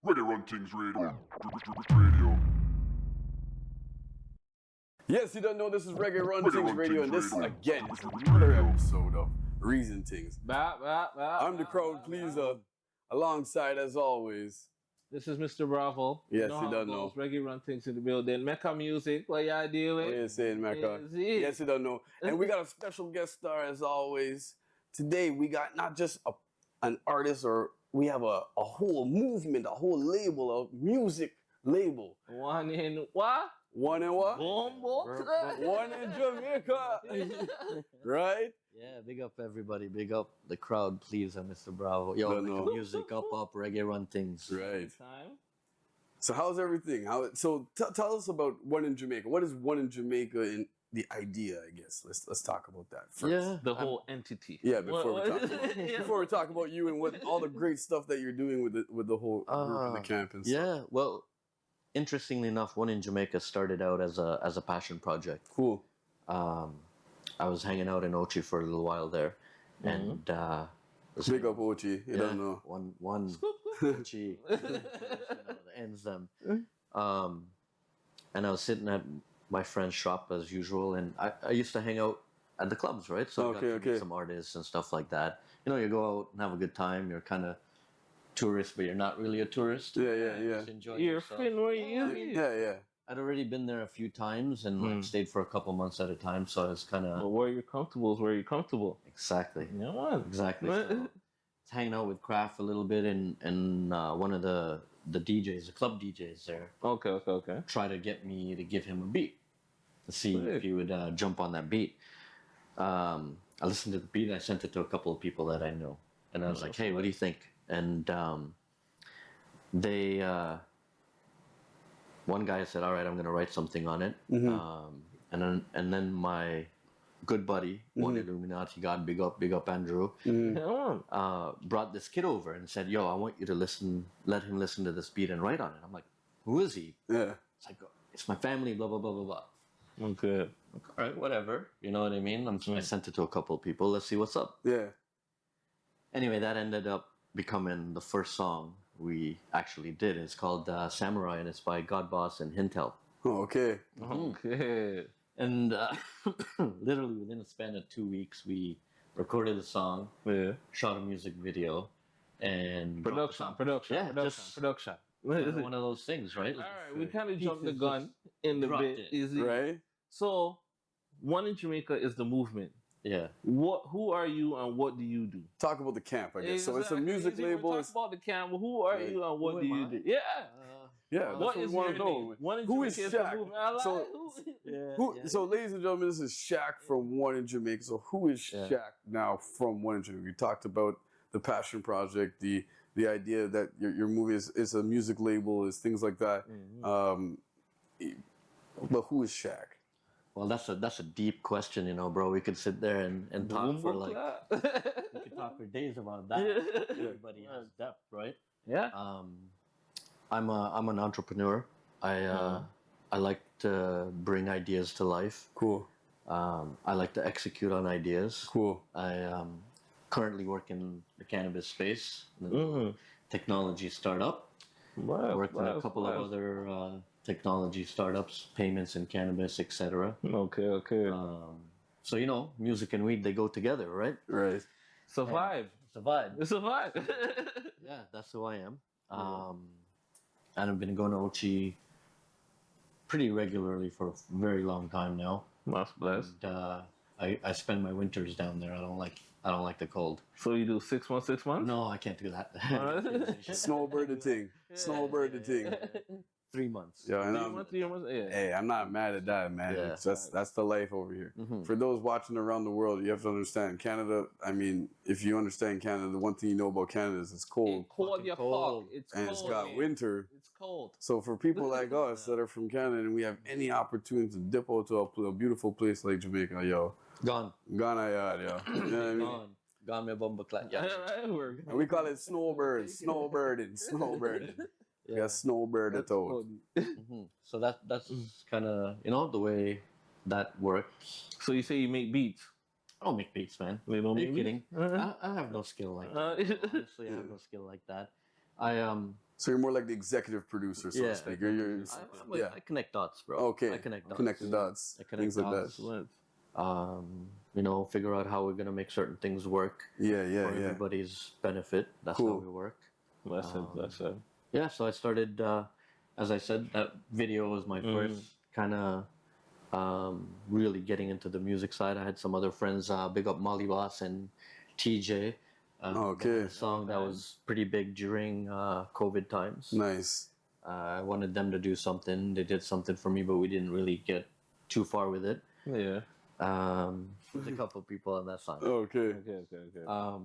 Ready Run Tings Radio. Yes, you don't know this is Reggae Run Ready Tings Run Radio, and Tings this Radio. again is another episode of Reason Tings. I'm Decrowdpleasa, alongside as always. This is Mr. Bravo. Yes, how you it don't goes. know. Reggae Run Things in the building. Mecca Music, what y'all doing? What are you saying, Mecca? Is it? Yes, you don't know. And we got a special guest star as always. Today we got not just an artist, or we have a whole movement, a whole label, a music label. One in what? One in what? Bombo. One in Jamaica. Right? Yeah, big up everybody. Big up the crowd, please, Mr. Bravo. Yo, Don't make know. the music up, reggae run things. Right. Time. So how's everything? Tell us about One in Jamaica. What is One in Jamaica and the idea, I guess? Let's talk about that first. Yeah, The whole entity. Yeah, before we talk about you and what all the great stuff that you're doing with the whole group and the camp and stuff. yeah. Well, interestingly enough, One in Jamaica started out as a passion project. Cool. I was hanging out in Ochi for a little while there, and Big up Ochi. You don't know. one Ochi, the ends them. And I was sitting at my friend's shop as usual, and I used to hang out at the clubs, right? So I got to meet some artists and stuff like that. You know, you go out and have a good time. You're kind of tourist, but you're not really a tourist. Yeah. Just enjoy You're yourself. fin where you Yeah. I'd already been there a few times and like, stayed for a couple months at a time, so I was kind But of where you're comfortable is where you're comfortable. exactly. You know what? Exactly. So, hanging out with Kraft a little bit, and one of the DJs, the club DJs there, Okay. tried to get me to give him a beat to see if he would jump on that beat. I listened to the beat. I sent it to a couple of people that I know, and I was like, "Hey, what do you think?" And they, one guy said, "All right, I'm going to write something on it." And then my good buddy, One Illuminati God, big up Andrew, brought this kid over and said, "Yo, I want you to let him listen to this beat and write on it." I'm like, "Who is he?" Yeah. It's like, "It's my family, blah, blah, blah, blah, blah." Okay. All right, whatever. You know what I mean? I sent it to a couple of people. Let's see what's up. Yeah. Anyway, that ended up becoming the first song we actually did. It's called Samurai, and it's by God Boss and Hintel. Oh, okay. Okay. And literally within a span of 2 weeks, we recorded the song, Yeah. shot a music video, and Production. Yeah, just Production. one of those things, right? All right, we kind of jumped the gun in the dropped bit. it. Is it? Right? So, One in Jamaica is the movement. Yeah. Who are you and what do you do? Talk about the camp, I guess. So it's a Exactly. music Easy, we label. Talk about the camera. Who are Right. you and what Who do am you I? do? Yeah. Yeah, that's What what is we want your to know. name? One in Who is Jamaica Shaq? the movement. I like So- it. So, ladies and gentlemen, this is Shaq from One in Jamaica. So, who is Yeah. Shaq now from One in Jamaica? We talked about the passion project, the idea that your movie is a music label, is things like that. But who is Shaq? Well, that's a deep question, bro. We could sit there and talk for like we could talk for days about that. Everybody has depth, right? Yeah. I'm an entrepreneur. I like to bring ideas to life. Cool. I like to execute on ideas. Cool. I currently work in the cannabis space, the technology startup. Worked in a couple of other technology startups, payments in cannabis, etc. Okay. So music and weed, they go together, right? Right. Survive. Survive. Survive. Yeah, that's who I am. And I've been going to Ochi pretty regularly for a very long time now. Much blessed. And, I spend my winters down there. I don't like the cold. So you do 6 months, 6 months? No, I can't do that. Snowbird the thing. Snowbird the thing. 3 months. Yeah, and 3 months. Yeah. hey, I'm not mad at that, man. Yeah. That's the life over here. For those watching around the world, you have to understand Canada. I mean, if you understand Canada, the one thing you know about Canada is it's cold. It's cold, you cold. fuck. It's And cold. it's got man. winter. It's cold. So for people like us that are from Canada and we have any opportunity to dip out to a beautiful place like Jamaica, yo, Gone. Ghana yard, yo. You know what I mean? Gone me bomba clat. Yeah. And we call it snowbirding. We got snowbird at all. So that's kind of the way that works. So you say you make beats? I don't make beats, man. You don't Are you make kidding? beats? I have no skill like that. Honestly, I have no skill like that. So you're more like the executive producer, so Yeah. to speak. You're yeah. I connect dots, bro. Okay. I connect dots. Connect the dots. I connect Things like dots. that. You know, figure out how we're gonna make certain things work Yeah, for yeah. everybody's benefit. That's how Cool. we work. That's it. That's it. Yeah, so I started, as I said, that video was my first kind of really getting into the music side. I had some other friends, big up Molly Boss and TJ. Okay. They had a song that was pretty big during COVID times. Nice. I wanted them to do something. They did something for me, but we didn't really get too far with it. Yeah. There's a couple people on that song. Okay. Okay.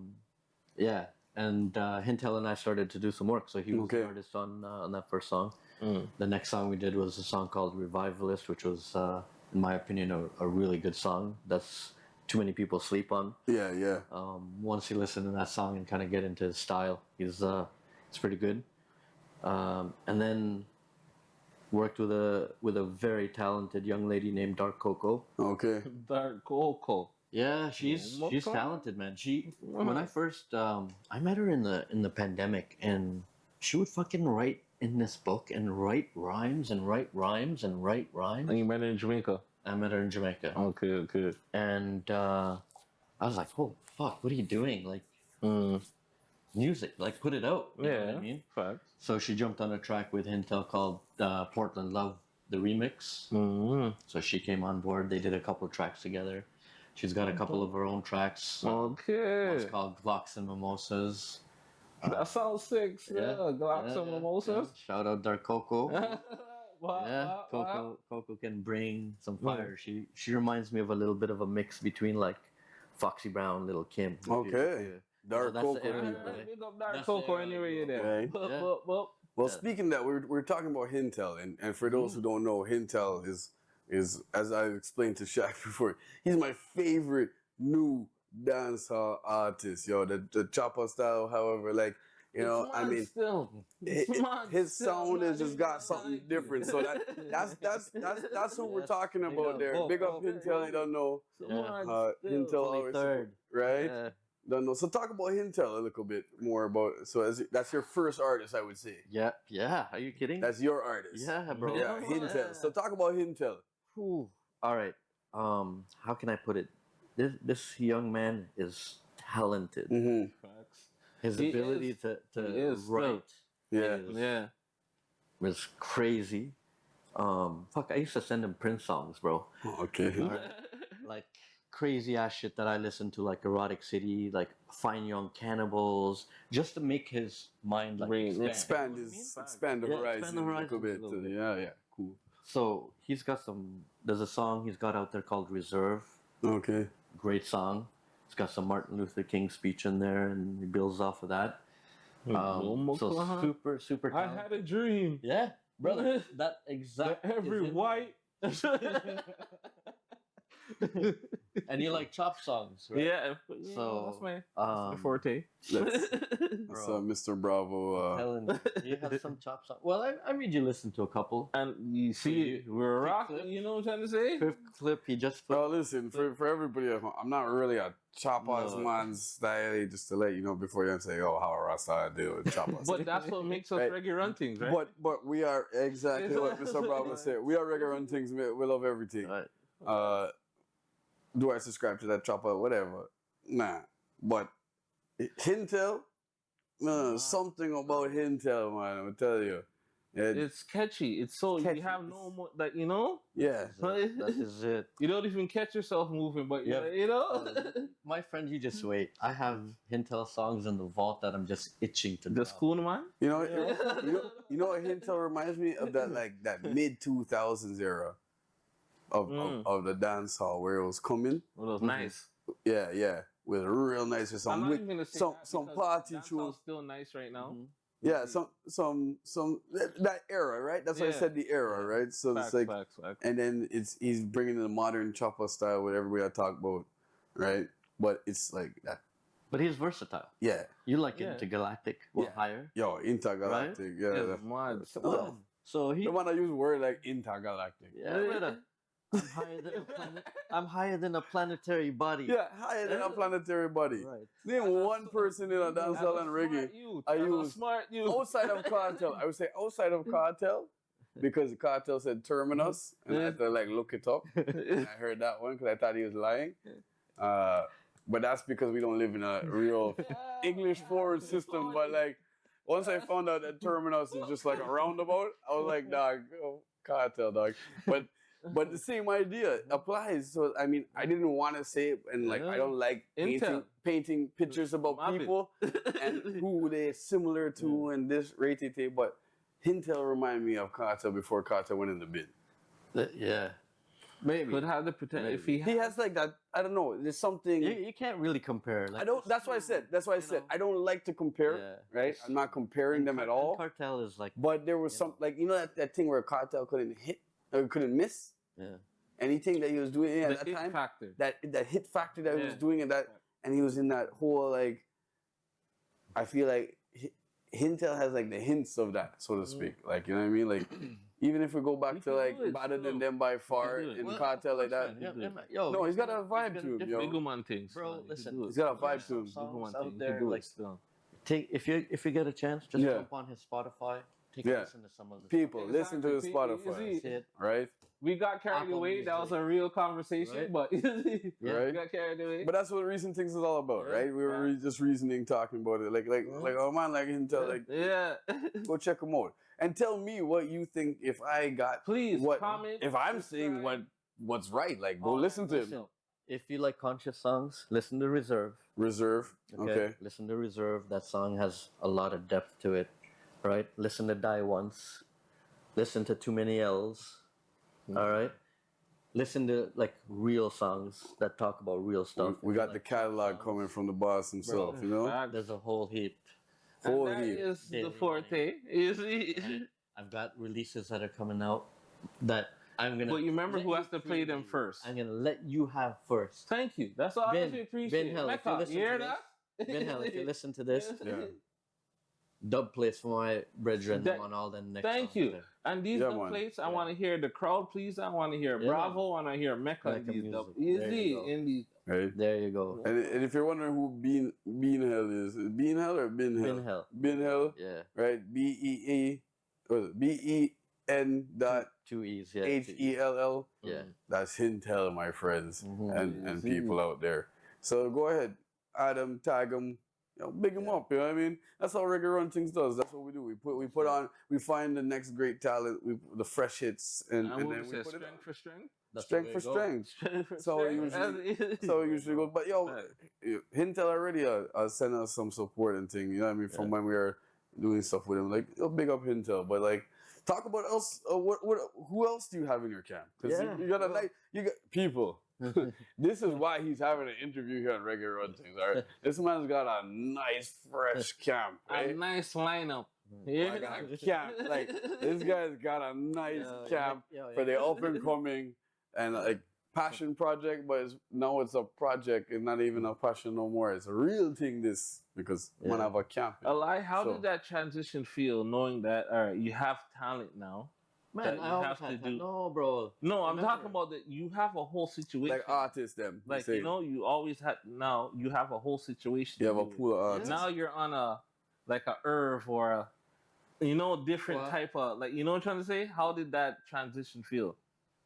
Yeah, and Hintel and I started to do some work. So he was Okay. the artist on that first song. The next song we did was a song called Revivalist, which was, in my opinion, a really good song. That's too many people sleep on. Yeah, yeah. Once you listen to that song and kind of get into his style, it's pretty good. And then worked with a very talented young lady named Dark Coco. Okay. Dark Coco. Yeah, she's talented, man. When I first I met her in the pandemic, and she would fucking write in this book and write rhymes and write rhymes and write rhymes. And you met her in Jamaica. I met her in Jamaica. Okay, good. And I was like, oh fuck, what are you doing? Like music, like put it out. You know what I mean? Facts. So she jumped on a track with Hintel called Portland Love, the remix. So she came on board. They did a couple of tracks together. She's got a couple of her own tracks. Okay. It's called Glocks and Mimosas. That sounds sick. Yeah. Glocks and mimosas. Yeah. Shout out Dark Coco. Wow. Coco can bring some fire. She reminds me of a little bit of a mix between like Foxy Brown, Little Kim. Okay. Dark that's Coco. the area, Right? Big up Dark That's Coco the anyway area, there. Right. Bup. Well, speaking of that, we're talking about Hintel, and for those who don't know, Hintel is as I explained to Shaq before, he's my favorite new dancehall artist, yo. The chopper style, however, like you know, I mean, his sound has just got something different. So that's who we're talking about there. Big up Hintel, you don't know. Hintel always third, right? Yeah. Don't know. So talk about Hintel a little bit more about. So that's your first artist, I would say. Yeah. Are you kidding? That's your artist. Yeah, bro. Yeah, Hintel. So talk about Hintel. Whew. All right. How can I put it? This young man is talented. Mm-hmm. His He ability is. to He is, write Yeah. was crazy. Fuck, I used to send him Prince songs, bro. Okay. Like crazy ass shit that I listened to, like Erotic City, like Fine Young Cannibals, just to make his mind like Expand the expand the horizon a little horizon bit. a little bit. Yeah. Cool. So he's got there's a song he's got out there called Reserve. Okay. Great song. It's got some Martin Luther King speech in there, and he builds off of that. So super I talented. had a dream. Yeah, brother. That exact Every is it. white. And you like chop songs, right? Yeah. So, that's my forte. That's Bro. Mr. Bravo. Helen, you have some chop songs. Well, I mean, you listen to a couple. And you see, we're Quick rocking. clip. You know what I'm trying to say? Fifth clip, he just put. Well, listen, for everybody at home, I'm not really a choppers No. man style, just to let you know before you say, oh, how a Rasta I deal with choppers. But that's what makes us Right. reggae run things, right? But we are exactly what Mr. Bravo said. We are regular on things. We love everything. Right. Do I subscribe to that chopper? Whatever. Nah. But Hintel, something about Hintel, man. I'm tell you. It's catchy. It's so Catchy. you have no more that you know. Yeah. That is it. You don't even catch yourself moving, but Yeah. you know. My friend, you just wait. I have Hintel songs in the vault that I'm just itching to The drop. school man. You know what Hintel reminds me of that that mid 2000s era of the dance hall where it was coming. Well, it was nice. Yeah, with real nice with I'm some not with even gonna say some that some because party that tunes. sounds still nice right now. Yeah, some that era, right? That's why I Yeah. said the era, right? So Facts, it's like, facts. and then he's bringing the modern chopper style with everybody I talk about, right? But it's like that. But he's versatile. Yeah, You like Yeah. Intergalactic or Yeah. higher. yo, intergalactic. Yeah, Yeah, mad. So he. the one I use word like intergalactic. Yeah, brother. I'm higher than a planetary body. Yeah, higher than a planetary body. Right. Name one person in a dancehall and reggae I use smart youth. outside of cartel. I would say outside of cartel because the cartel said terminus, and I had to like look it up. And I heard that one because I thought he was lying. But that's because we don't live in a real English forward system. But like once I found out that terminus is just like a roundabout, I was like, dog, oh, cartel, dog. But the same idea applies. So I mean, I didn't want to say it, and like I don't like painting pictures about people and who they're similar to and this rated, but Hintel reminded me of Cartel before Cartel went in the bin. Yeah. Maybe. Could have the potential if He has like that. I don't know. There's something. You can't really compare. Like, I don't. That's why I said. That's why I said I don't like to compare. Right. I'm not comparing them at all. Cartel is like. But there was some like that thing where Cartel couldn't hit or couldn't miss. Yeah. Anything that he was doing at that hit time. Factor. That hit factor that he was doing and he was in that whole like. I feel like Hintel has like the hints of that, so to speak. Like you know what I mean, like. Even if we go back to like Better Than Them by Far in Cartel like that. Yo, no, he's got a vibe to him, yo. Big man things. Bro, listen. He's got a vibe to him. Songs out there, like, if you get a chance, just jump on his Spotify. Take a listen to some of the people. Listen to his Spotify. Right? We got carried away. That was a real conversation, but we got carried away. But that's what Recent Things is all about, right? We were just reasoning, talking about it. Like oh man, like Hintel, like go check him out. And tell me what you think if I got comment. If I'm saying what's right, like go listen to him. If you like conscious songs, listen to Reserve. Reserve. Okay. Listen to Reserve. That song has a lot of depth to it. Right? Listen to Die Once. Listen to Too Many L's. All right? Listen to like real songs that talk about real stuff. We got the catalog coming from the boss himself, you know? There's a whole heap. That is the forte. You see? I've got releases that are coming out that I'm gonna. But you remember who has to play them first. I'm gonna let you have first. Thank you. That's all I appreciate. Ben Hell, if you listen to this, Ben Hell, if you listen to this, dub plates for my brethren on all the next. Thank you. There. And these dub plates, I want to hear Decrowdpleasa. I want to hear Bravo. I want to hear Mecca. Easy in these. Right. There you go. And if you're wondering who Bean Hell is Bean Hell or Bin Hell? Bin Hell. Bin Hell. Yeah. Right. BEN dot 2 E's. Yeah. HELL. Yeah. That's Hintel, my friends and people out there. So go ahead, add them, tag them. You know, big them up, you know what I mean? That's how Reggae Run Things does. That's what we do. We find the next great talent, the fresh hits, and then we put strength it for strength. Strength for strength. That's how it usually goes. But yo, Hintel already sent us some support and thing. You know what I mean? From when we were doing stuff with him, like big up Hintel. But like, talk about else. Who else do you have in your camp? Because you got people. This is why he's having an interview here on Reggae Run Things. All right, this man's got a nice fresh camp, right? A nice lineup. Camp. Like this guy's got a nice camp for the up and coming and like passion project, but now it's a project and not even a passion no more. It's a real thing. This because man have a camp. How did that transition feel, knowing that you have talent now? Man, I have to do. No, bro. No, I'm talking about that. You have a whole situation. Like artists, them. Like you always have. Now you have a whole situation. You have a pool of artists. Now you're on a Irv or a, different type of you know what I'm trying to say. How did that transition feel?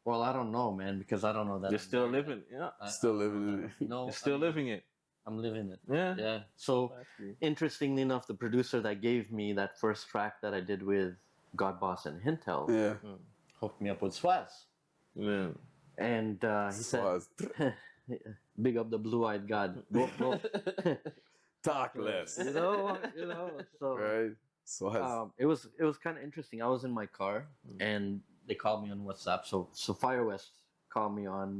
Well, I don't know, man, because I don't know that. You're still living. Still living it. No, you're still living it. I'm living it. Yeah. So, interestingly enough, the producer that gave me that first track that I did with God Boss and Hintel hooked me up with Swaz. Yeah. And he said, big up the blue-eyed God. Go. Talkless. You know. So, right. Swaz. It was kind of interesting. I was in my car and they called me on WhatsApp. So Fire West called me on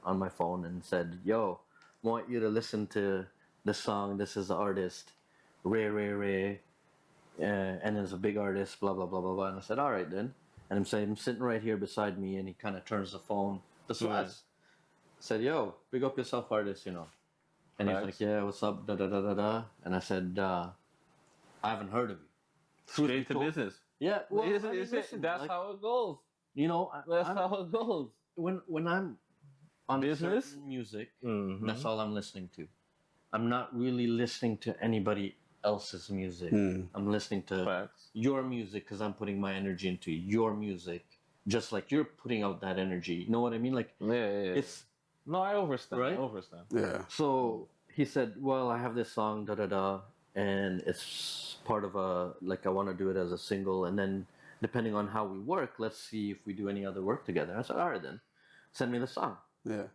my phone and said, "Yo, want you to listen to the song. This is the artist, Ray. And it's a big artist, blah, blah, blah, blah, blah." And I said, all right, then. And I'm sitting right here beside me, and he kind of turns the phone to Swaz. I said, "Yo, big up yourself, artist, And he's like, "Yeah, what's up, da-da-da-da-da." And I said, "I haven't heard of you." Straight to business. Yeah, well, that's how it goes. That's how it goes. when I'm on Business? certain music, Mhm. that's all I'm listening to. I'm not really listening to anybody else's music. I'm listening to Facts. your music because I'm putting my energy into your music, just like you're putting out that energy. You know what I mean? Like Yeah. it's No, I understand. Right? I understand. Yeah. so he said, "Well, I have this song, da da da, and it's part of a like I want to do it as a single, and then depending on how we work, let's see if we do any other work together." I said, "All right, then, send me the song." Yeah.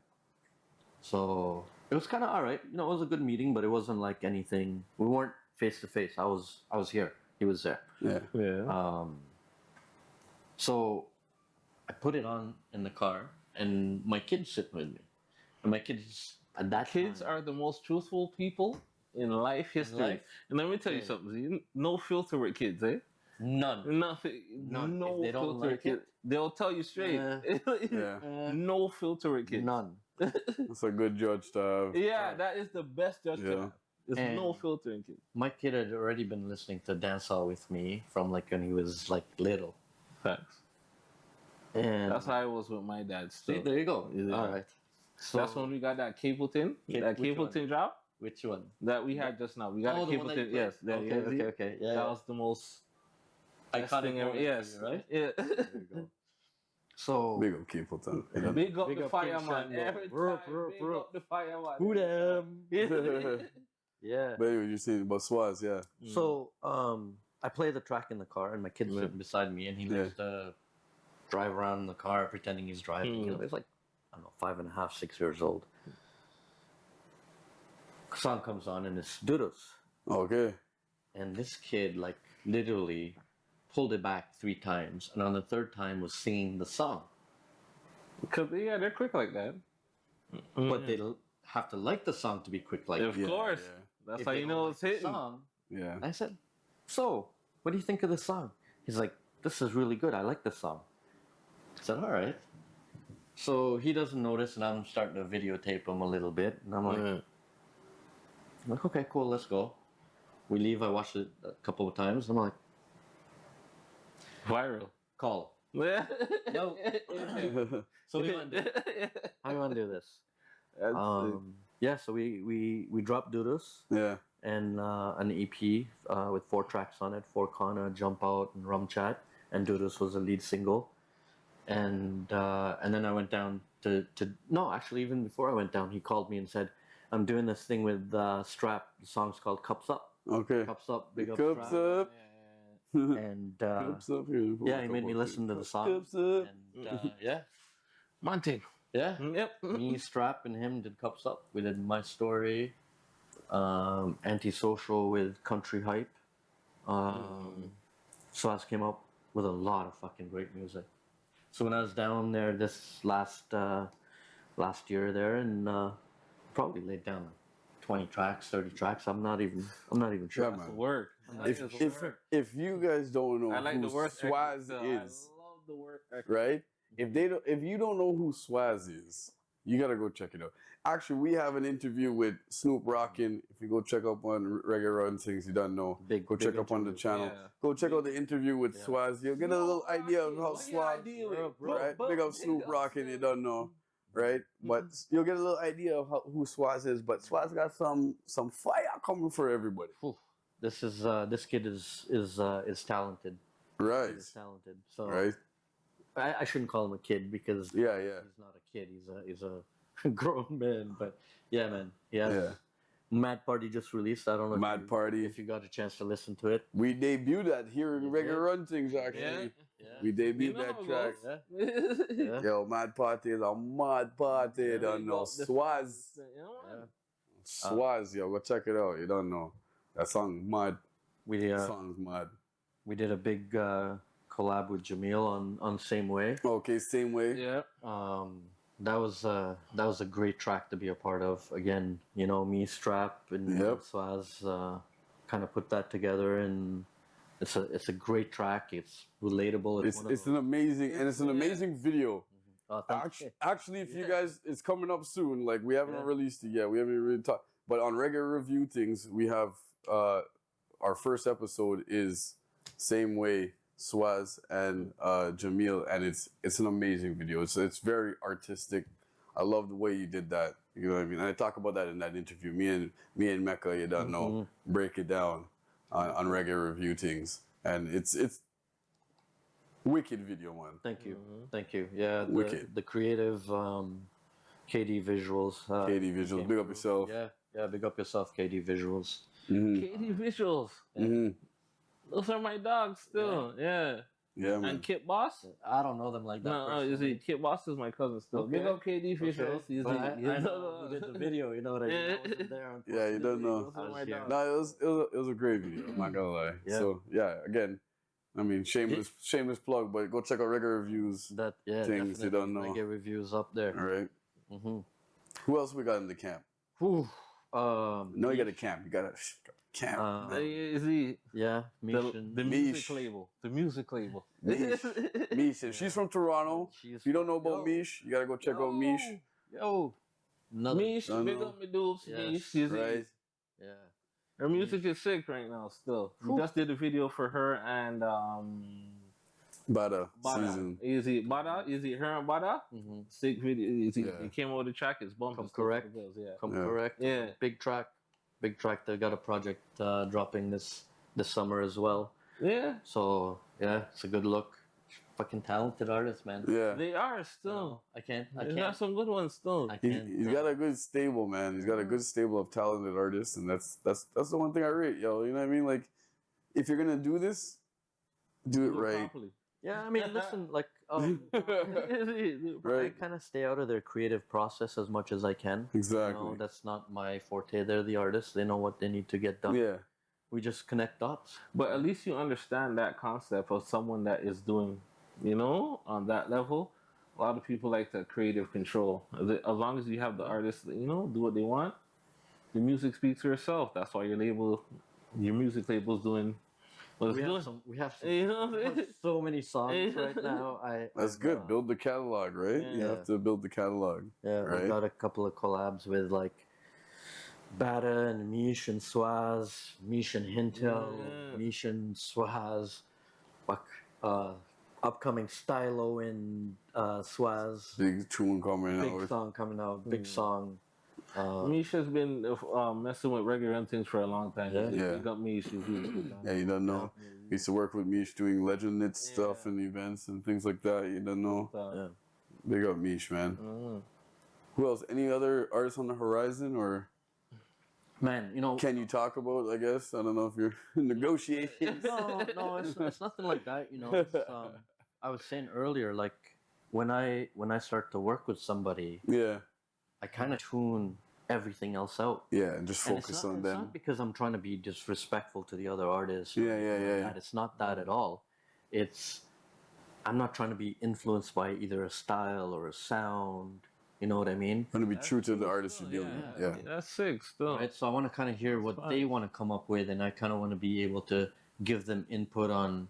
So it was kind of all right. You know, it was a good meeting, but it wasn't like anything. We weren't face to face. I was here. He was there. Yeah. Yeah. So I put it on in the car, and my kids sitting with me, and my kids at that Kids time, are the most truthful people in life history. life. And let me tell you Yeah. something. No filter with kids, eh? none. Nothing. None. No If they don't filter like with kids. They'll tell you straight. Yeah. No filter with kids. None. That's a good judge to have. Yeah, that is the best judge to Yeah. have. There's And- no filter in kids. My kid had already been listening to dancehall with me from like when he was like little, Facts. and That's how I was with my dad. see, Still. there you go. Yeah. All right. So That's when we got that Capleton. Which That one? Capleton drop Which one? that we had just now. We got Oh, a the one that you Capleton. played? Yes. That, Okay. Yeah. That was the most best iconic thing ever. moment for Yes. you, right? Yeah. There you go. So Big up Capleton. Big up Big the up fireman. King Every Shambo. time, Bro, big bro. up the fireman. who them? Yeah. Yeah. But anyway, you're saying about Swaz, yeah. So I play the track in the car, and my kid's Yeah. sitting beside me, and he likes to drive around in the car pretending he's driving. You know, he's like, I don't know, 5.5, 6 years old. Song comes on, and it's Doodles. Okay. And this kid, like, literally pulled it back 3 times, and on the 3rd time was singing the song. Because they're quick like that. But they have to like the song to be quick like Of that. course. Yeah. That's If how they you don't know like it's the hitting. song, Yeah. I said, "So, what do you think of this song?" He's like, "This is really good. I like this song." I said, "All right." So he doesn't notice, and I'm starting to videotape him a little bit, and I'm like, "Okay, cool, let's go." We leave. I watched it a couple of times. I'm like, Viral. "Call." Yeah. No. So we want to do how we want to do this? Yeah. So we dropped Doodles Yeah. and an EP with 4 tracks on it: For Kana, Jump Out, and Rum Chat. And Doodles was the lead single. And then I went down to no, actually even before I went down, he called me and said, "I'm doing this thing with Strap. The song's called Cups Up. Okay. Cups Up, big up Cups Strap." up. And Cups up. yeah, he made me listen to the song. Cups up. And yeah, Mountain. yeah. Yep. Me, Strap, and him did Cups Up. We did My Story, Antisocial with Country Hype. Swaz came up with a lot of fucking great music. So when I was down there this last year there, and probably laid down 20 tracks, 30 tracks. I'm not even sure. Yeah, That's the man. work. If you guys don't know I like who the work ethic, Swaz though. is, I love the work ethic. right? If you don't know who Swaz is, you gotta go check it out. Actually, we have an interview with Snoop Rockin'. If you go check up on Reggae Run Things, you don't know. Big- Go big check up on the interview. channel. Yeah. Go check out the interview with Swaz. You'll get a little idea of how Swaz. Right? Big up Snoop Rockin', you don't know. Right? But you'll get a little idea of who Swaz is. But Swaz got some fire coming for everybody. Whew. This kid is talented. Right. He's talented. So Right? I shouldn't call him a kid because Yeah. he's not a kid. He's a grown man. But yeah, man. Yeah. Yeah. Mad Party just released. I don't know. Mad Party. If you got a chance to listen to it. We debuted that here in You Reggae did? Run Things, actually. Yeah. We debuted You know that how it track. goes. Yeah. Yo, Mad Party is a mad party. You don't know. Swaz. You know what? Swaz, yo, go check it out. You don't know. That song mad. We That song's mad. we did a big collab with Jamil on Same Way. Okay, same way. Yeah. That was a great track to be a part of. Again, you know, me, Strap, and Yep. Swaz kind of put that together, and it's a great track. It's relatable. It's an amazing video. thank you. Actually, if you guys, it's coming up soon. Like we haven't Yeah. released it yet. We haven't really talked. But on Regular Review Things, we have our first episode is Same Way Swaz, and Jamil, and it's an amazing video. It's very artistic. I love the way you did that. You know what I mean? And I talk about that in that interview. Me and Mecca, you don't know, break it down on Reggae Review Things, and it's wicked video, man. Thank you. Thank you. Yeah, Wicked. the creative KD Visuals. KD Visuals, big up yourself. Yeah, big up yourself, KD Visuals. KD Visuals. Those are my dogs still. Yeah. Yeah, man. And Kit Boss? I don't know them like that. No, you see, Kit Boss is my cousin still. Big up KD Visuals. You see, I know who did the video, you know what I mean? I wasn't there, Yeah, you don't know. Those are my dogs. No, it was a great video. I'm not gonna lie. Yeah. So yeah, again, I mean, shameless plug, but go check out Reggae Reviews. That Things you don't know. Reggae Reviews up there. All right. Who else we got in the camp? Whew. No, you got a camp. You got a camp. Is he Yeah, the music label? The music label. Mish. And she's from Toronto. If you don't know about Mish, you gotta go check out Mish. Yo, Mish, big up my dudes. Mish, you see. Right. Yeah. Her music is sick right now. Still, we just did a video for her and Bada Bada. season. Is it Bada? Is it her and Bada? Sick video. Is it, Yeah. it came out with the track. It's bumping. Come correct. Yeah. Come Yeah. correct. Yeah. Big track. They got a project dropping this summer as well. Yeah. So yeah, it's a good look. Fucking talented artist, man. Yeah. They are still. I can't. They got some good ones still. I He's can't. got a good stable, man. He's got a good stable of talented artists, and that's the one thing I rate, yo. You know what I mean? Like, if you're gonna do this, do it right. Properly. Yeah, I mean, listen, like, Right. I kind of stay out of their creative process as much as I can. Exactly. You know, that's not my forte. They're the artists. They know what they need to get done. Yeah. We just connect dots. But at least you understand that concept of someone that is doing, you know, on that level. A lot of people like the creative control. As long as you have the artists, you know, do what they want, the music speaks for itself. That's why your music label's doing what it's doing. We have You know what I'm saying? so many songs right now. That's good. Build the catalog, right? You Yeah. have to build the catalog. Yeah, right? I've got a couple of collabs with like Bada and Mish and Swaz, Mish and Hintel, Yeah. Mish and Swaz, upcoming Stylo and Swaz. Big tune coming Big out. song coming out, big song. Misha's been messing with regular and things for a long time. Yeah. You got Mish. Yeah, you don't know. We used to work with Mish doing Legend Knit stuff and events and things like that. You don't know. Yeah. Big up Mish, man. Who else? Any other artists on the horizon, or Man, you know. can you talk about? I guess I don't know if you're in negotiations. No, it's nothing like that. You know, it's, I was saying earlier, like when I start to work with somebody, Yeah, I kind of tune everything else out. yeah, and just And it's focus not- on it's them. not because I'm trying to be disrespectful to the other artists. or Yeah, anything yeah, like yeah. that. It's not that at all. It's I'm not trying to be influenced by either a style or a sound. You know what I mean? Trying to be true to the artist you're dealing with. Yeah, That's sick still. Right. So I want to kind of hear what they want to come up with, and I kind of want to be able to give them input on,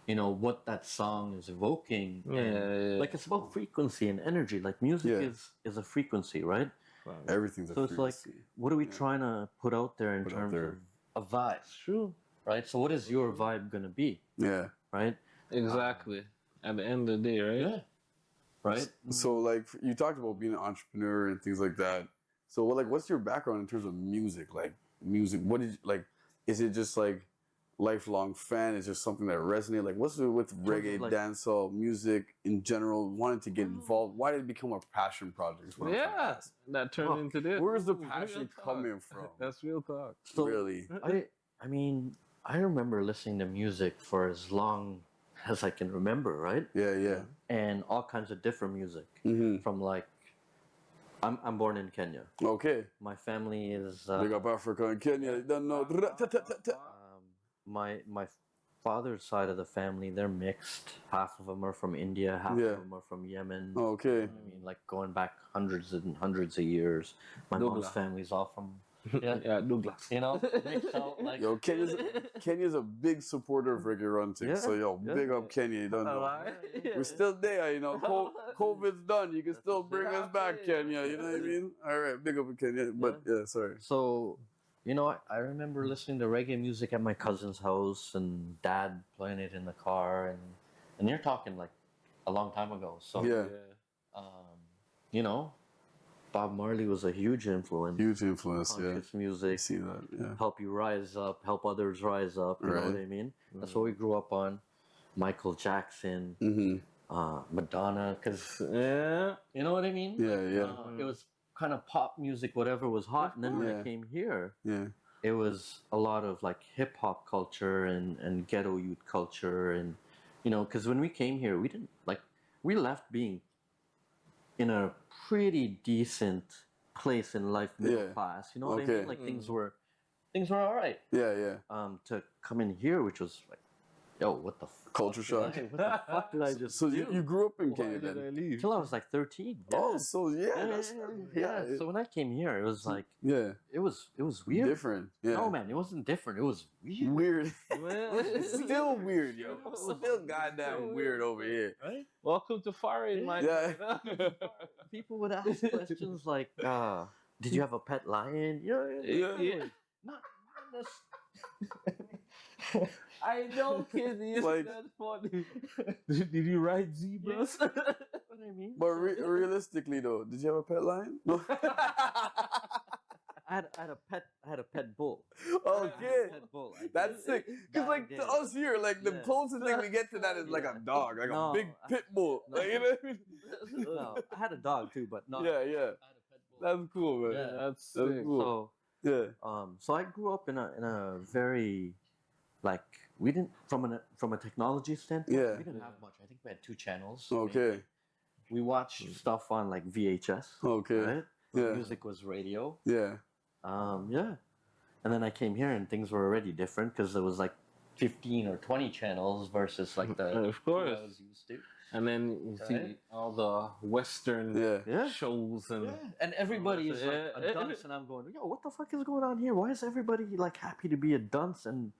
you know, what that song is evoking. And, like it's about frequency and energy. Like music Yeah. is a frequency, right? everything's a So it's like, frequency. what are we trying to put out there in Put out terms there. of a vibe? True. Right. So what is your vibe gonna be? Yeah. Right. Exactly. At the end of the day, right? Right. So like you talked about being an entrepreneur and things like that. So what's your background in terms of music? Like music, what did you, like? Is it just like lifelong fan? Is just something that resonated? Like what's it with reggae, like- dancehall, music in general? Wanted to get involved. Why did it become a passion project? is what I'm trying to Yeah. ask. That turned into this. Where's the Real passion talk. coming from? That's real talk. So Really? I mean, I remember listening to music for as long as I can remember, right? Yeah, yeah. And all kinds of different music Mm-hmm. from like, I'm born in Kenya. Okay. My family is Big up Africa and Kenya. You don't know. my father's side of the family. They're mixed. Half of them are from India. Half Yeah. of them are from Yemen. Okay. I mean, like going back hundreds and hundreds of years. My Douglas. mom's family's all from Yeah, Douglas. you know, mixed out like Yo, Kenya's a big supporter of reggae runting. Yeah, So yo, yeah. big up Kenya. You don't know. Alright. We're still there, you know. COVID's done. You can still bring us back, Kenya. You know what I mean? All right, big up Kenya. But yeah, sorry. So, You know, I remember listening to reggae music at my cousin's house and dad playing it in the car, and you're talking like a long time ago. So, Yeah. you know, Bob Marley was a huge influence. Huge influence. Yeah. Conscious I music, see that. Yeah. help you rise up, help others rise up. You know what Right. I mean? That's what we grew up on. Michael Jackson, Madonna, because Yeah. you know what I mean? Yeah. Yeah. It was kind of pop music, whatever was hot. And then when Yeah. I came here, Yeah. it was a lot of like hip hop culture and ghetto youth culture. And, you know, because when we came here, we didn't like, we left being in a pretty decent place in life, middle Yeah. class. You know what I Okay. mean? Like things were all right. Yeah. Yeah. To come in here, which was like, yo, what the Culture shock. What the fuck did I just So do? you grew up in Why Kenya did I then? leave? Till I was like 13. Oh, so yeah. Yeah. So when I came here, it was like Yeah. it was weird. Different. Yeah. No man, it wasn't different. It was weird. Weird. Man. It's still weird, yo. Still goddamn weird over here. Right? Welcome to foreign, my Yeah. People would ask questions like, "Did you have a pet lion?" You know, Yeah. not this. I know, kid. It's Like- that's funny. Did you ride zebras? What I mean? But realistically though, did you have a pet lion? No. I had a pet bull. Okay. Pet bull. I That's did. sick. Cause like God to damn. us here, like the Yeah. closest thing we get to that is like a dog, like No, a big pit bull. no. Like, you know what I mean? No, I had a dog too, but not. Yeah, yeah. I had a pet bull. That's cool, man. Yeah. That's That's sick. cool. So, Yeah. so I grew up in a very, like, we didn't from a technology standpoint. Yeah. We didn't have much. I think we had 2 channels. Okay. We watched stuff on like VHS. Okay. Right. Yeah. Music was radio. Yeah. Yeah. And then I came here and things were already different because there was like 15 or 20 channels versus like the Of 2 course. I was used to. And then you see Right. all the Western Yeah. Yeah. shows and And everybody is like a Yeah. dunce, and I'm going, yo, what the fuck is going on here? Why is everybody like happy to be a dunce? And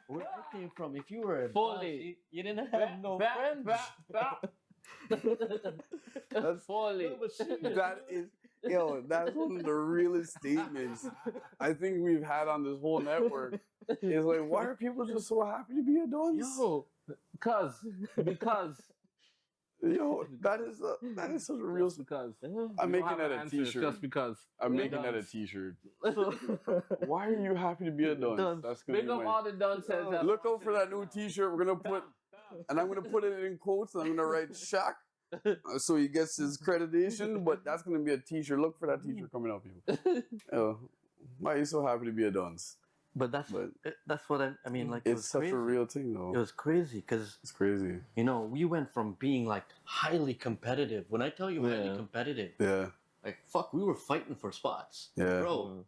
where I came from, if you were a Fully. dunce, you didn't have no friends. That's fully. No, but seriously. that is yo, that's one of the realest statements I think we've had on this whole network. Is like, why are people just so happy to be a dunce? Yo, because Yo, that is such a real. because I'm making You don't that have a answers t-shirt. just because. I'm You're making that a dunce. t-shirt. Why are you happy to be a dunce? Dunce. That's gonna Big be up my. all the dunces. Look out for that new t-shirt. We're gonna put, and I'm gonna put it in quotes. And I'm gonna write Shaq, so he gets his accreditation. But that's gonna be a t-shirt. Look for that t-shirt coming up, you. Why are you so happy to be a dunce? But that's what I mean. Like, it It's was such crazy. a real thing, though. It was crazy because It's crazy. you know we went from being like highly competitive. When I tell you highly Yeah. competitive, Yeah, like fuck, we were fighting for spots. Yeah. Bro,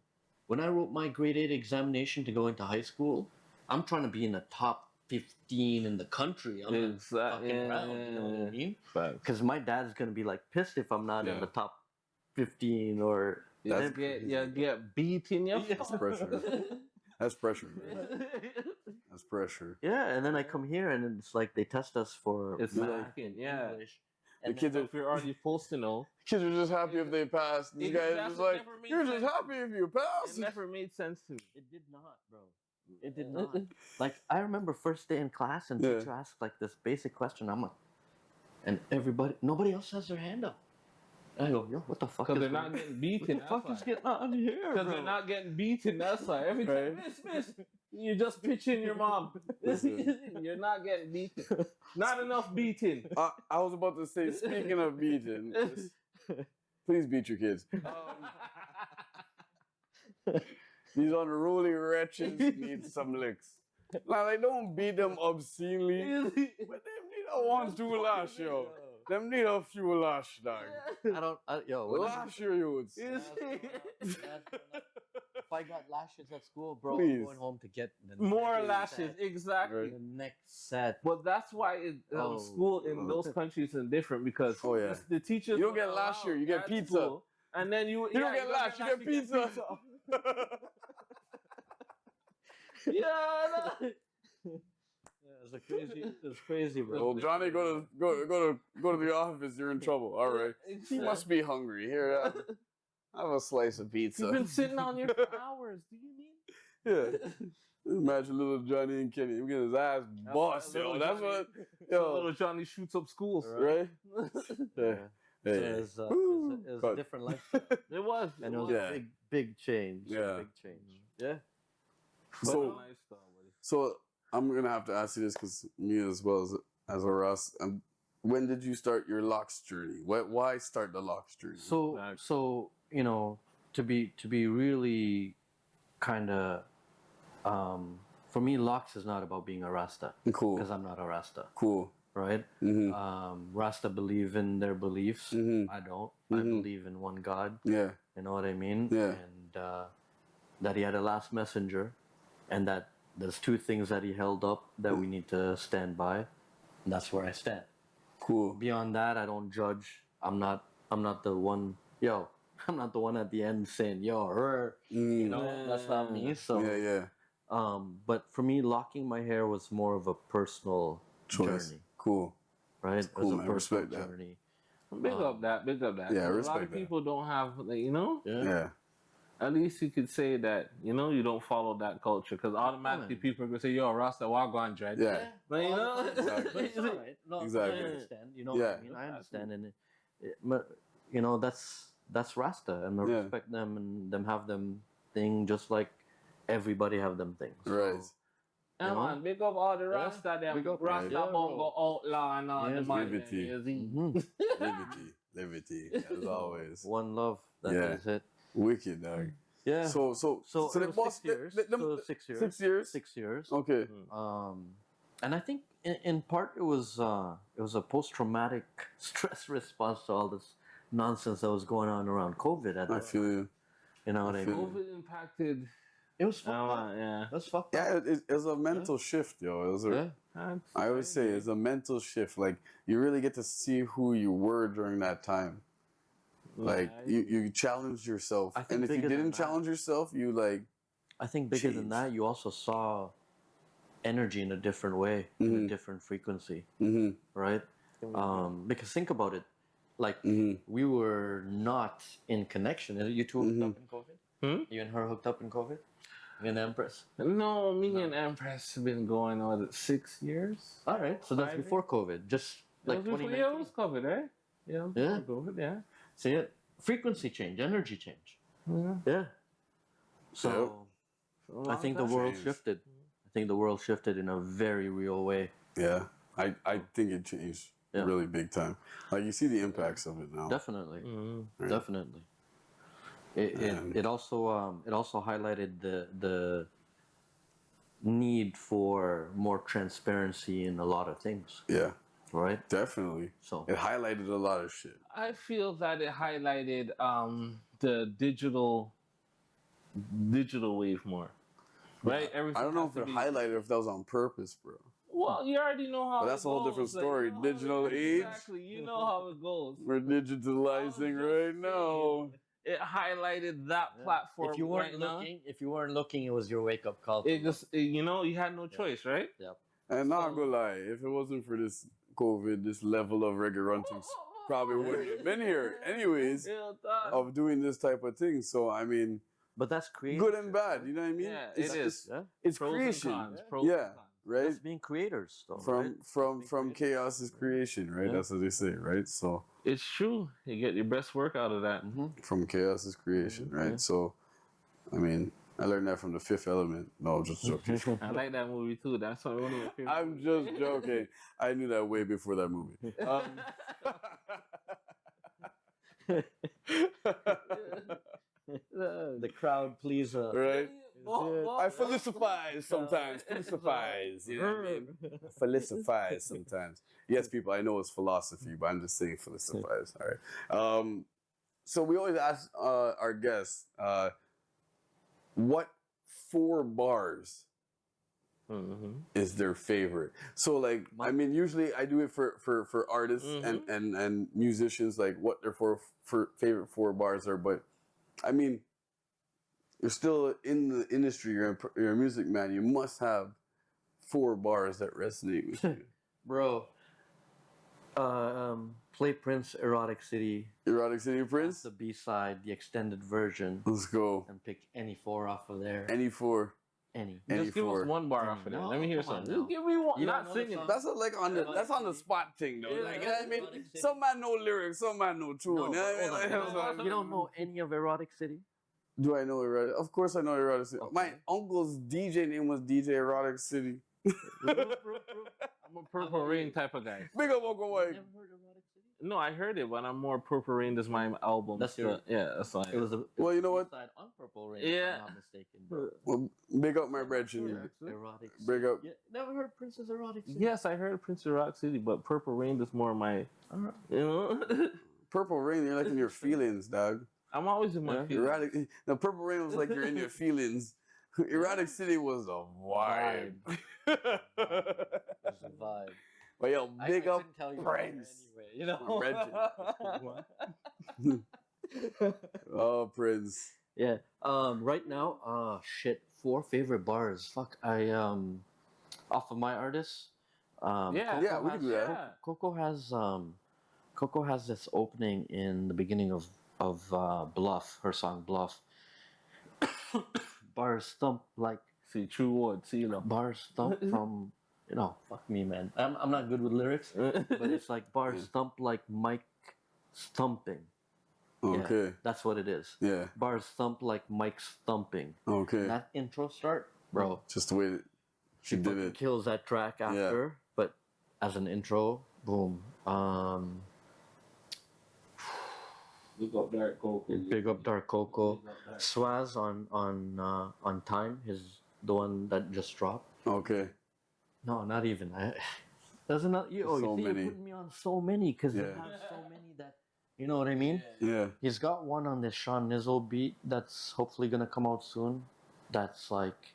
when I wrote my grade 8 examination to go into high school, I'm trying to be in the top 15 in the country. I'm not fucking around. You know what I mean? Because my dad's gonna be like pissed if I'm not in Yeah. the top 15 or. That's you get beat in your Yeah. That's pressure. That's pressure, man. That's pressure. Yeah, and then I come here and it's like they test us for It's math, smacking, yeah. English. The And kids So are if you're already supposed to know, kids are just happy if they pass. This guy is That's just what like, never made you're just sense. happy if you pass. it never made sense to me. it did not, bro. It did not. Like I remember first day in class and Yeah. teacher asked like this basic question. I'm like, and nobody else has their hand up. And I go, yo, what the fuck? Because is they're not going- getting beaten. What the fuck is getting on here? Because bro? they're not getting beaten. That's why. Every time, Right. miss, you just pitching your mom. Listen. You're not getting beaten. Not enough beating. I was about to say, speaking of beating, please beat your kids. These unruly wretches need some licks. Now, they don't beat them obscenely, but them need a 1-2 lash, yo. Them need a few lash, dog. Yo, when I- Lash your youths. if I got lashes at school, bro, Please. I'm going home to get the More next lashes, set. exactly. The next set. But that's why Oh. school in those countries is different because Oh, yeah. the teachers You don't get don't lash allow here, you get at pizza. school, and then you You don't get lash, you get pizza. Yeah, no. It's crazy, bro. Well, Johnny, go to the office. You're in trouble. All right. He must be hungry. Here, have a slice of You've pizza. been sitting on here for hours. Do you need Yeah. Imagine little Johnny and Kenny. We get his ass bust, yo. That's what, Little yo. Johnny shoots up schools. Right? Yeah. So Hey. it was a Cut. different lifestyle, It was. and it was Yeah. a big change. Yeah. Big change. Yeah. So- lifestyle, buddy. So I'm gonna have to ask you this because me as well as a Ross. When did you start your locks journey? Why start the locks journey? So you know, to be really kind of, for me, locks is not about being a Rasta Cool. because I'm not a Rasta, Cool. right? Mm-hmm. Rasta believe in their beliefs. Mhm. I don't. I Mhm. believe in one God. Yeah. You know what I mean? Yeah. And that he had a last messenger, and that there's two things that he held up that we need to stand by. And that's where I stand. Cool. Beyond that, I don't judge. I'm not the one. Yo, I'm not the one at the end saying yo. You know, that's not me. So Yeah. but for me, locking my hair was more of a personal Choice. journey, Cool. right? cool, it was a man. personal Respect that. journey. Big up that. Yeah, A lot respect of that. people don't have, like, you know. Yeah. At least you could say that, you know, you don't follow that culture, because automatically people are gonna say, "Yo, Rasta, Wagwan dread." Yeah. But you know, Exactly. It's all right. No, Exactly. I understand. You know Yeah. what I mean? I understand, and but you know that's Rasta, and I Yeah. respect them, and them have them thing just like everybody have them things. So, Right. yeah, You know? man, big up all the Rasta, them big up, Rasta yeah, bongo outlaw and all the Yes, man. liberty. Mhm. Liberty, as always. One love. That is Yeah. it. Wicked, dog. Yeah. So So the it was boss, 6 years. them- 6 years. 6 years. 6 years. Okay. And I think in part it was a post-traumatic stress response to all this nonsense that was going on around COVID at I that feel time. you. You know what I feel mean? COVID impacted. It was fucked up. Yeah. That's fucked up. Yeah, it was a mental shift, yo. It was Yeah. I always say it's a mental shift. Like you really get to see who you were during that time. Like you challenged yourself, I think and if you bigger than didn't that- challenge yourself, you like I think bigger than Change. that, you also saw energy in a different way, in a different frequency, right? Because think about it, like we were not in connection. You two hooked up in COVID? You and her hooked up in COVID? You and Empress? No, me and Empress have been going on 6 years. All right, so that's 5 before COVID, just like It was before- 2019. yeah, it was COVID, right? Yeah, Yeah. before COVID, yeah. See it? Frequency change, energy change. Yeah. So I think the world Changed. shifted. I think the world shifted in a very real way. yeah. I think it changed Yeah. really big time. Like you see the impacts of it now. Definitely. Right. Definitely. It also highlighted the need for more transparency in a lot of things, Yeah, right? definitely. So It highlighted a lot of shit. I feel that it highlighted the digital wave more. Right? Everything I don't know has if to it be- highlighted if that was on purpose, bro. Well, you already know how But that's it a whole goes. different Like, story. you know how it Digital goes. age. Exactly. You know how it goes. We're digitalizing right now. It highlighted that platform. if you weren't right now. looking, it was your wake up call. It just, you know, you had no choice, right? Yep. And not gonna lie, if it wasn't for this COVID, this level of reggae runtings probably wouldn't have been here anyways Real talk. of doing this type of thing. So I mean, But that's creative. good and bad, you know what I mean? Yeah, it's, it is. Yeah. It's Pros creation. and cons. Pros Yeah. and cons. Right? That's being creators, though. right? From chaos is creation, right? Yeah. That's what they say, right? So It's true. You get your best work out of that. from chaos is creation, right? So I mean, I learned that from The Fifth Element. No, I'm just joking. I like that movie too. That's one of my favorite. I'm just joking. I knew that way before that movie. The crowd pleaser. Right? Well, I philosophize sometimes. Philosophize. You know what I mean? Philosophize sometimes. Yes, people, I know it's philosophy, but I'm just saying philosophize. All right. So we always ask our guests, what 4 bars is their favorite? So like, I mean, usually I do it for artists and musicians, like what their for favorite 4 bars are. But I mean, you're still in the industry, you're a music man, you must have 4 bars that resonate with you. Bro. Play Prince Erotic City. Erotic City Prince? The B-side, the extended version. Let's go. And pick any 4 off of there. Any 4. Any. Any Just give us four. one bar off of it. No, Let me hear come on something. now. Just give me one. You don't Not know the singing. song? That's like that's on the spot thing though. Yeah, Like, you know what I mean? Erotic City. Some man know lyrics, some man know tune. No, you know what I mean? hold on. Like, You don't know any of Erotic City? Do I know Erotic? Of course I know Erotic City. Okay. My uncle's DJ name was DJ Erotic City. I'm a Purple Rain type of guy. Big up Uncle Mike. Never heard Erotic City? No, I heard it, but I'm more Purple Rain. This is my album. That's so, your- yeah. That's why. It was a Well, you know what? side on Purple Rain, Yeah. if I'm not mistaken. Bro. Well, big up my brethren. Erotic City. Big up. Yeah, never heard Princess Erotic City? Yes, I heard Prince of Rock City, but Purple Rain is more my. Alright. You know. Purple Rain, you're like in your feelings, dog. I'm always in my Yeah. feelings. Erotic. No, Purple Rain was like you're in your feelings. Erotic City was a vibe. It was a vibe. But yo, big I up couldn't tell you Prince. anyway, you know. Oh, Prince. Yeah. Right now, shit. 4 favorite bars. Fuck. I off of my artists. Yeah, Yeah, we can do that. Yeah. Coco has this opening in the beginning of Bluff. Her song Bluff. Bars thump like See, true word. See, you know. bars thump from. Fuck me, man. I'm not good with lyrics, but it's like bars thump like Mike thumping. Yeah, Okay. that's what it is. Yeah. Bars thump like Mike's thumping. Okay. That intro start, bro. Just the way she did fucking it. kills that track after, but as an intro, boom. Big up Dark Coco. Big up Dark Coco. Swaz on Time, the one that just dropped. Okay. No, not even. There's another. So You many. You're putting me on so many because you Yeah. have so many that. You know what I mean? Yeah. He's got one on this Sean Nizzle beat that's hopefully gonna come out soon. That's like,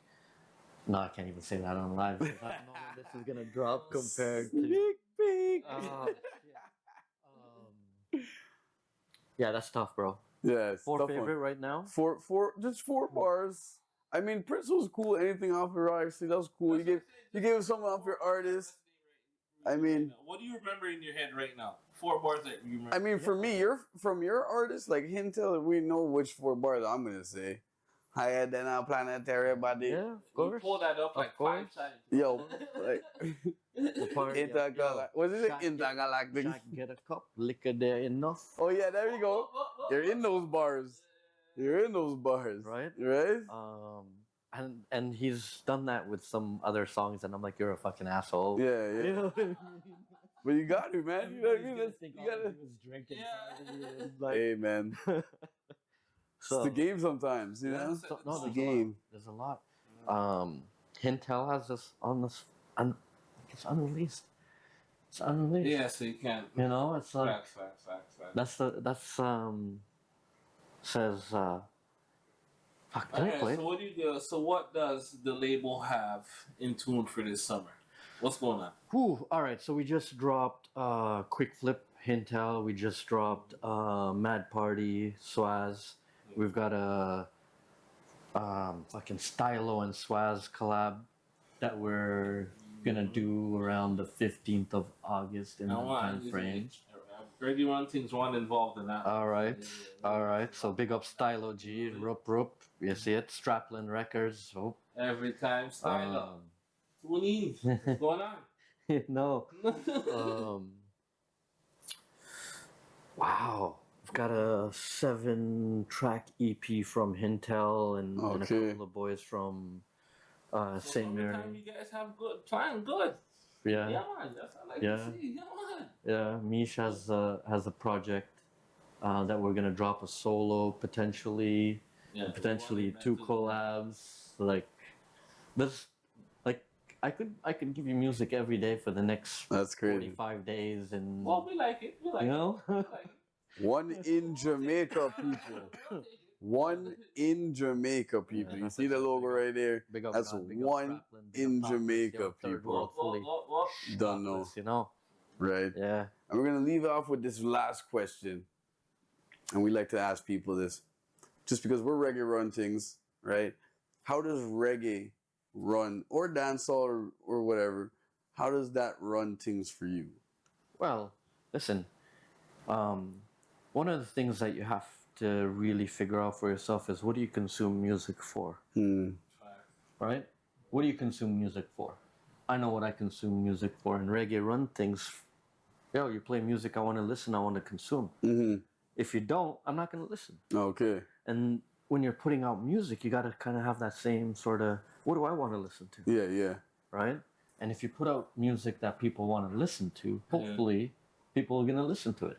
no, I can't even say that on live because I don't know when this is gonna drop compared to. Big. Oh, shit. Yeah, that's tough, bro. Yeah. It's 4 tough favorite one. right now. Just 4 bars. I mean, Prince was cool. Anything off your artist, that was cool. You gave something off your artist. I mean, what do you remember in your head right now? 4 bars that you remember. I mean, for me, from your artist, like Hintel, we know which 4 bars I'm gonna say. Higher than our planetary body. Yeah, of course. Pull that up like 5 times. Yo, like The part, intergalactic. What is it? Shaq, Intergalactic. Shaq, get a cup, liquor there enough. Oh yeah, there you go. You're in those bars. You're in those bars. Right? Right? And he's done that with some other songs, and I'm like, you're a fucking asshole. Yeah, yeah. You know what I mean? But you got to, man. You know what I mean? Everybody's gonna think You all gotta. he was drinking. Yeah. Like, Hey, man. so, It's the game sometimes, you know? so- no, It's the there's game. There's a lot. Hintel has this on this, it's unreleased. It's unreleased. Yeah, so you can't. You know, it's like Facts. says fuck, did I play? So what do you do? So what does the label have in tune for this summer? What's going on? Whew, all right, so we just dropped Quick Flip Hintel. We just dropped Mad Party Swaz. We've got a fucking Stylo and Swaz collab that we're gonna do around the 15th of August in that time frame. Ready Run Tings one involved in that. All right. So big up Stylo G, Rup. You see it, Straplin Records. Oh, Every time style up. What's going on? no. Wow. I've got a 7-track EP from Hintel and a Okay. couple of boys from St. Summertime, Mary. you guys have good plan, good. Yeah. Yeah, man. That's what I like Yeah. to see. Yeah, man. Yeah, Mish has a project that we're gonna drop a solo potentially, Yeah, and potentially one 2 meant to- collabs. Like, this, like I could give you music every day for the next That's crazy. 45 days, and Well, we like it. We like you it. know. We like it. One in Jamaica, people. One in Jamaica, people. You that's see the logo right there? Big up, That's big up one Straplin, big in up Talkless, Jamaica, yo, third people. world fully. Don't know. Talkless, you know. Right? Yeah. And we're going to leave off with this last question. And we like to ask people this. Just because we're reggae run things, right? How does reggae run, or dancehall or whatever, how does that run things for you? Well, listen. One of the things that you have to really figure out for yourself is what do you consume music for? right? What do you consume music for? I know what I consume music for, and reggae run things. Yo, you play music, I want to listen, I want to consume. Mm-hmm. If you don't, I'm not going to listen. Okay. And when you're putting out music, you got to kind of have that same sort of, what do I want to listen to? Yeah, yeah. Right? And if you put out music that people want to listen to, hopefully people are going to listen to it.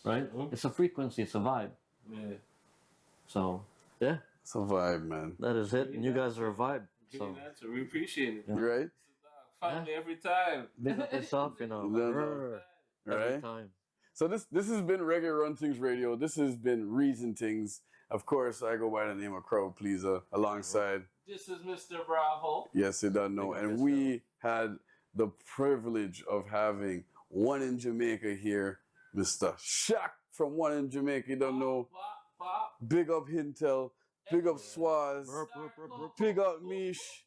Right? It's a frequency, it's a vibe. Yeah. So, yeah, It's a vibe, man. that is it. And you guys are a vibe. So, Great answer. We appreciate it. Yeah. Right? Family every time. big up yourself, you know. Every Right? time. So this has been Reggae Run Things Radio. This has been Reason Things. Of course, I go by the name of Decrowdpleasa alongside. This is Mr. Bravo. Yes, you don't know. Big up And yourself. we had the privilege of having one in Jamaica here, Mr. Shaq from one in Jamaica. You don't know. Bop, bop. Big up Hintel. Big up Swaz. Big up Mish.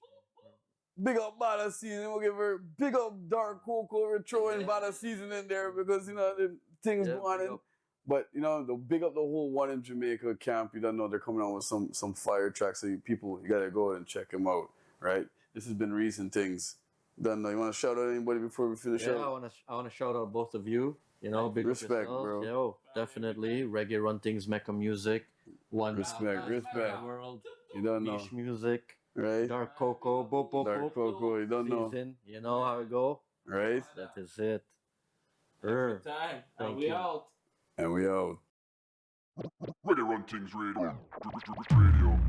Big up Bada Season. We'll give her big up Dark Cocoa. We're throwing Bada Season in there because, you know, the things Yeah, going big in. up. But, you know, the big up the whole one in Jamaica camp. You don't know, they're coming out with some fire tracks. So you got to go and check them out, right? This has been Recent Things. Don't know. You want to shout out anybody before we finish Yeah, up? I want to shout out both of you. You know, big Respect, up yourselves. bro. Yo, definitely. Reggae Run Things, Mecca Music. One Respect. World. You don't know, Niche Music. right? Dark Cocoa. Boop, boop, Dark boop. Cocoa. You don't know, Season. You know how it go? right? That is it. Every time. And Thank we you. out. And we out. Ready Run Things Radio. Radio.